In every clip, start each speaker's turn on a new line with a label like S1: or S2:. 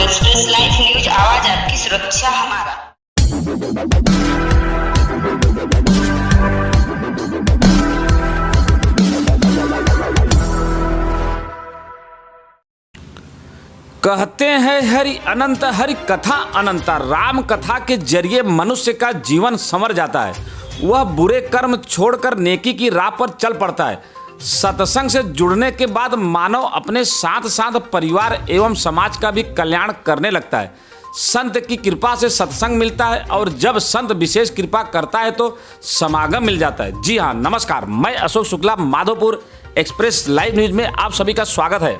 S1: Express live news, आवाज आपकी, सुरक्षा हमारा।
S2: कहते हैं हरि अनंत, हरि कथा अनंत। राम कथा के जरिए मनुष्य का जीवन संवर जाता है। वह बुरे कर्म छोड़कर नेकी की राह पर चल पड़ता है। सत्संग से जुड़ने के बाद मानव अपने साथ साथ परिवार एवं समाज का भी कल्याण करने लगता है। संत की कृपा से सत्संग मिलता है और जब संत विशेष कृपा करता है तो समागम मिल जाता है। जी हाँ, नमस्कार, मैं Ashok Shukla, Madhopur express live news में आप सभी का स्वागत है।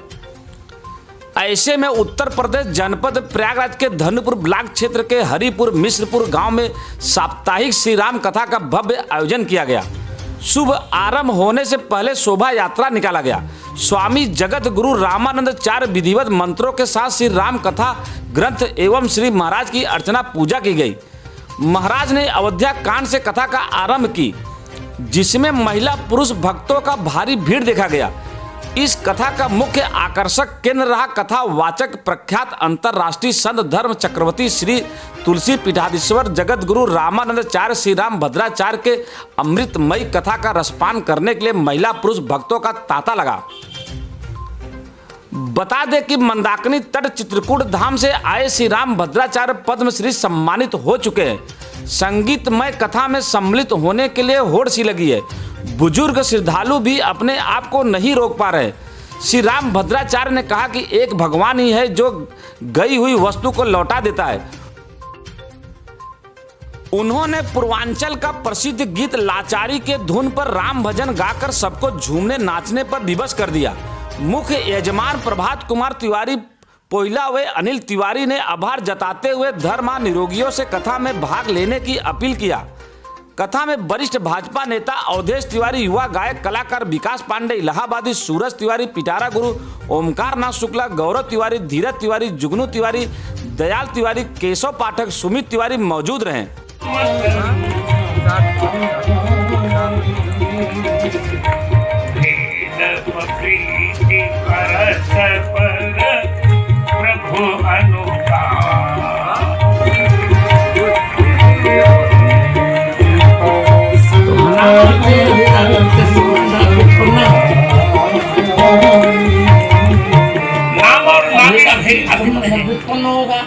S2: ऐसे में उत्तर प्रदेश जनपद प्रयागराज के धनुपुर ब्लॉक क्षेत्र के हरिपुर मिश्रपुर गांव में साप्ताहिक श्री राम कथा का भव्य आयोजन किया गया। शुभ आरंभ होने से पहले शोभा यात्रा निकाला गया। स्वामी जगत गुरु रामानंदाचार्य विधिवत मंत्रों के साथ श्री राम कथा ग्रंथ एवं श्री महाराज की अर्चना पूजा की गई। महाराज ने अयोध्या कांड से कथा का आरंभ की, जिसमें महिला पुरुष भक्तों का भारी भीड़ देखा गया। इस कथा का मुख्य आकर्षक केंद्र रहा कथा वाचक प्रख्यात अंतर्राष्ट्रीय संत धर्म चक्रवर्ती श्री तुलसी पीठाधीश्वर जगत गुरु रामानंदाचार्य श्री राम भद्राचार्य के अमृतमयी कथा का रसपान करने के लिए महिला पुरुष भक्तों का तांता लगा। बता दें कि मंदाकिनी तट चित्रकूट धाम से आए श्री राम भद्राचार्य पद्मश्री सम्मानित हो चुके हैं। संगीतमय कथा में सम्मिलित होने के लिए होड़ सी लगी है। बुजुर्ग श्रद्धालु भी अपने आप को नहीं रोक पा रहे। श्री राम भद्राचार्य ने कहा कि एक भगवान ही है जो गई हुई वस्तु को लौटा देता है। उन्होंने पूर्वांचल का प्रसिद्ध गीत लाचारी के धुन पर राम भजन गाकर सबको झूमने नाचने पर विवश कर दिया। मुख्य यजमान प्रभात कुमार तिवारी पोहिला व अनिल तिवारी ने आभार जताते हुए धर्मा निरोगियों से कथा में भाग लेने की अपील किया। कथा में वरिष्ठ भाजपा नेता अवधेश तिवारी, युवा गायक कलाकार विकास पांडे, इलाहाबादी सूरज तिवारी, पिटारा गुरु ओमकार नाथ शुक्ला, गौरव तिवारी, धीरज तिवारी, जुगनू तिवारी, दयाल तिवारी, केशव पाठक, सुमित तिवारी मौजूद रहे।
S3: नाम और नाम का भेद अभिन्न है, उत्पन्न होगा।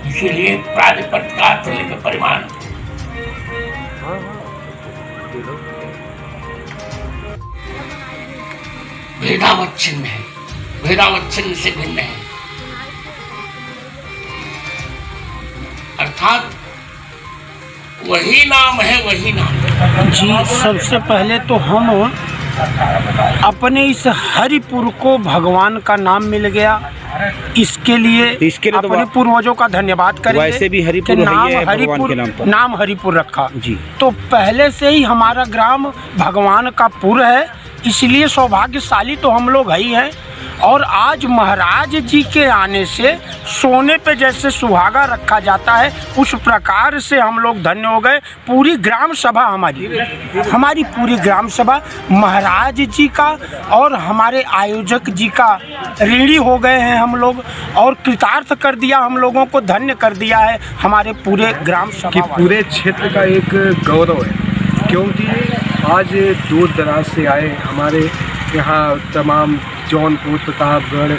S3: इसीलिए प्रातिपद का अर्थ लेकर परिमाण भेदावच्छिन्न है, भेदावच्छिन्न से भिन्न है, अर्थात वही नाम है, वही नाम।
S4: जी, सबसे पहले तो हम अपने इस हरिपुर को भगवान का नाम मिल गया, इसके लिए अपने पूर्वजों का धन्यवाद करेंगे।
S5: वैसे भी हरिपुर
S4: नाम हरिपुर रखा
S5: जी।
S4: तो पहले से ही हमारा ग्राम भगवान का पुर है, इसलिए सौभाग्यशाली तो हम लोग ही हैं। और आज महाराज जी के आने से सोने पे जैसे सुहागा रखा जाता है, उस प्रकार से हम लोग धन्य हो गए। पूरी ग्राम सभा हमारी पूरी ग्राम सभा महाराज जी का और हमारे आयोजक जी का ऋणी हो गए हैं हम लोग, और कृतार्थ कर दिया, हम लोगों को धन्य कर दिया है हमारे पूरे ग्राम सभा
S6: कि पूरे क्षेत्र का एक गौरव है। क्योंकि आज दूर दराज से आए हमारे यहाँ तमाम जौनपुर, प्रतापगढ़,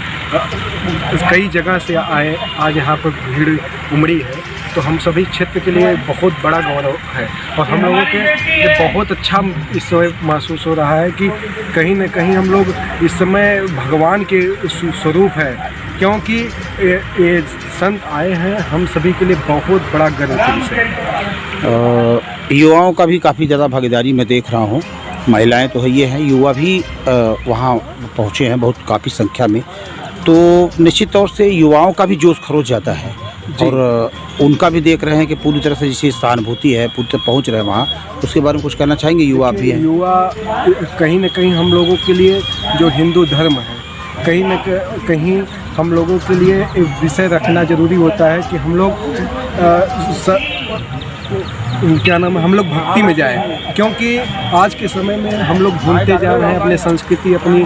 S6: कई जगह से आए, आज यहाँ पर भीड़ उमड़ी है, तो हम सभी क्षेत्र के लिए बहुत बड़ा गौरव है। और हम लोगों के लिए बहुत अच्छा इस समय महसूस हो रहा है कि कहीं न कहीं हम लोग इस समय भगवान के स्वरूप है, क्योंकि ये संत आए हैं, हम सभी के लिए बहुत बड़ा गर्व का विषय है।
S5: युवाओं का भी काफ़ी ज़्यादा भागीदारी मैं देख रहा हूँ। महिलाएं तो है ये हैं, युवा भी वहाँ पहुँचे हैं बहुत काफ़ी संख्या में, तो निश्चित तौर से युवाओं का भी जोश खरोच जाता है। और उनका भी देख रहे हैं कि पूरी तरह से जिसकी सहानुभूति है, पूरी तरह पहुँच रहे हैं वहाँ, उसके बारे में कुछ कहना चाहेंगे? युवा भी हैं,
S6: युवा कहीं न कहीं हम लोगों के लिए जो हिंदू धर्म है, कहीं न कहीं हम लोगों के लिए एक विषय रखना ज़रूरी होता है कि हम लोग क्या नाम है, हम लोग भक्ति में जाए, क्योंकि आज के समय में हम लोग भूलते जा रहे हैं अपने संस्कृति, अपनी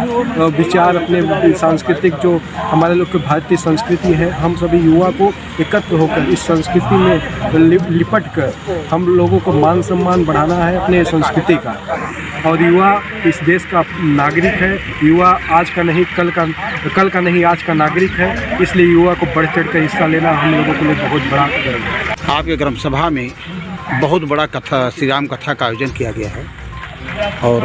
S6: विचार, अपने सांस्कृतिक जो हमारे लोग की भारतीय संस्कृति है। हम सभी युवा को एकत्र होकर इस संस्कृति में लिपट कर हम लोगों को मान सम्मान बढ़ाना है अपने संस्कृति का। और युवा इस देश का नागरिक है, युवा आज का नहीं कल का नहीं आज का नागरिक है, इसलिए युवा को बढ़ चढ़ कर हिस्सा लेना हम लोगों के लिए बहुत बड़ा गर्व है।
S5: आपके ग्राम सभा में बहुत बड़ा कथा, श्री राम कथा का आयोजन किया गया है और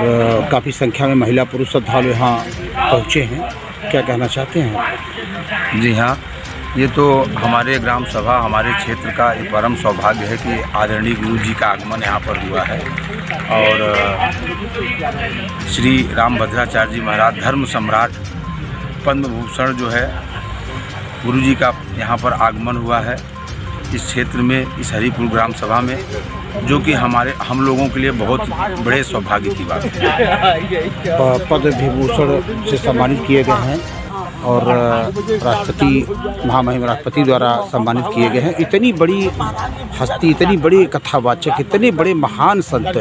S5: काफ़ी संख्या में महिला पुरुष श्रद्धालु यहाँ पहुँचे हैं, क्या कहना चाहते हैं?
S7: जी हाँ, ये तो हमारे ग्राम सभा, हमारे क्षेत्र का एक परम सौभाग्य है कि आदरणीय गुरु जी का आगमन यहाँ पर हुआ है और श्री रामभद्राचार्य जी महाराज धर्म सम्राट पद्म भूषण जो है गुरु जी का यहाँ पर आगमन हुआ है इस क्षेत्र में, इस हरिपुर ग्राम सभा में, जो कि हम लोगों के लिए बहुत बड़े सौभाग्य की बात है।
S5: पद्म विभूषण से सम्मानित किए गए हैं और राष्ट्रपति, महामहिम राष्ट्रपति द्वारा सम्मानित किए गए हैं। इतनी बड़ी हस्ती, इतनी बड़ी कथावाचक, इतने बड़े महान संत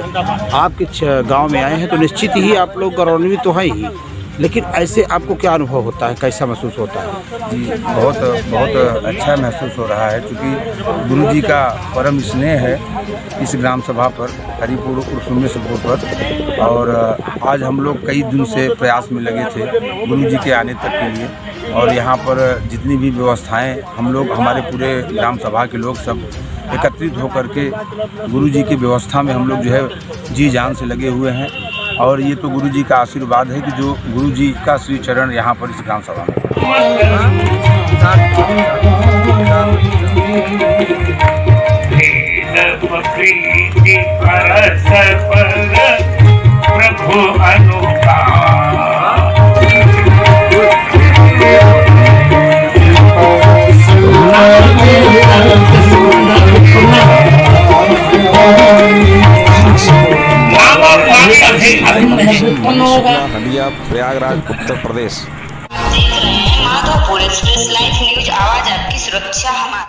S5: आपके गांव में आए हैं तो निश्चित ही आप लोग गौरवान्वित तो हैं ही, लेकिन ऐसे आपको क्या अनुभव होता है, कैसा महसूस होता है?
S7: जी बहुत अच्छा महसूस हो रहा है, क्योंकि गुरु जी का परम स्नेह है इस ग्राम सभा पर, हरिपुर उर्फ उमेशपुर पर। और आज हम लोग कई दिन से प्रयास में लगे थे गुरु जी के आने तक के लिए, और यहाँ पर जितनी भी व्यवस्थाएं हम लोग, हमारे पूरे ग्राम सभा के लोग सब एकत्रित होकर के गुरु जी की व्यवस्था में हम लोग जो है जी जान से लगे हुए हैं। और ये तो गुरु जी का आशीर्वाद है कि जो गुरु जी का श्री चरण यहाँ पर इस ग्राम सभा में।
S3: प्रभु अनुपम
S2: हंडिया, प्रयागराज, उत्तर प्रदेश।
S1: देख रहे हैं माधोपुर एक्सप्रेस लाइव न्यूज, आवाज आपकी सुरक्षा हमारी।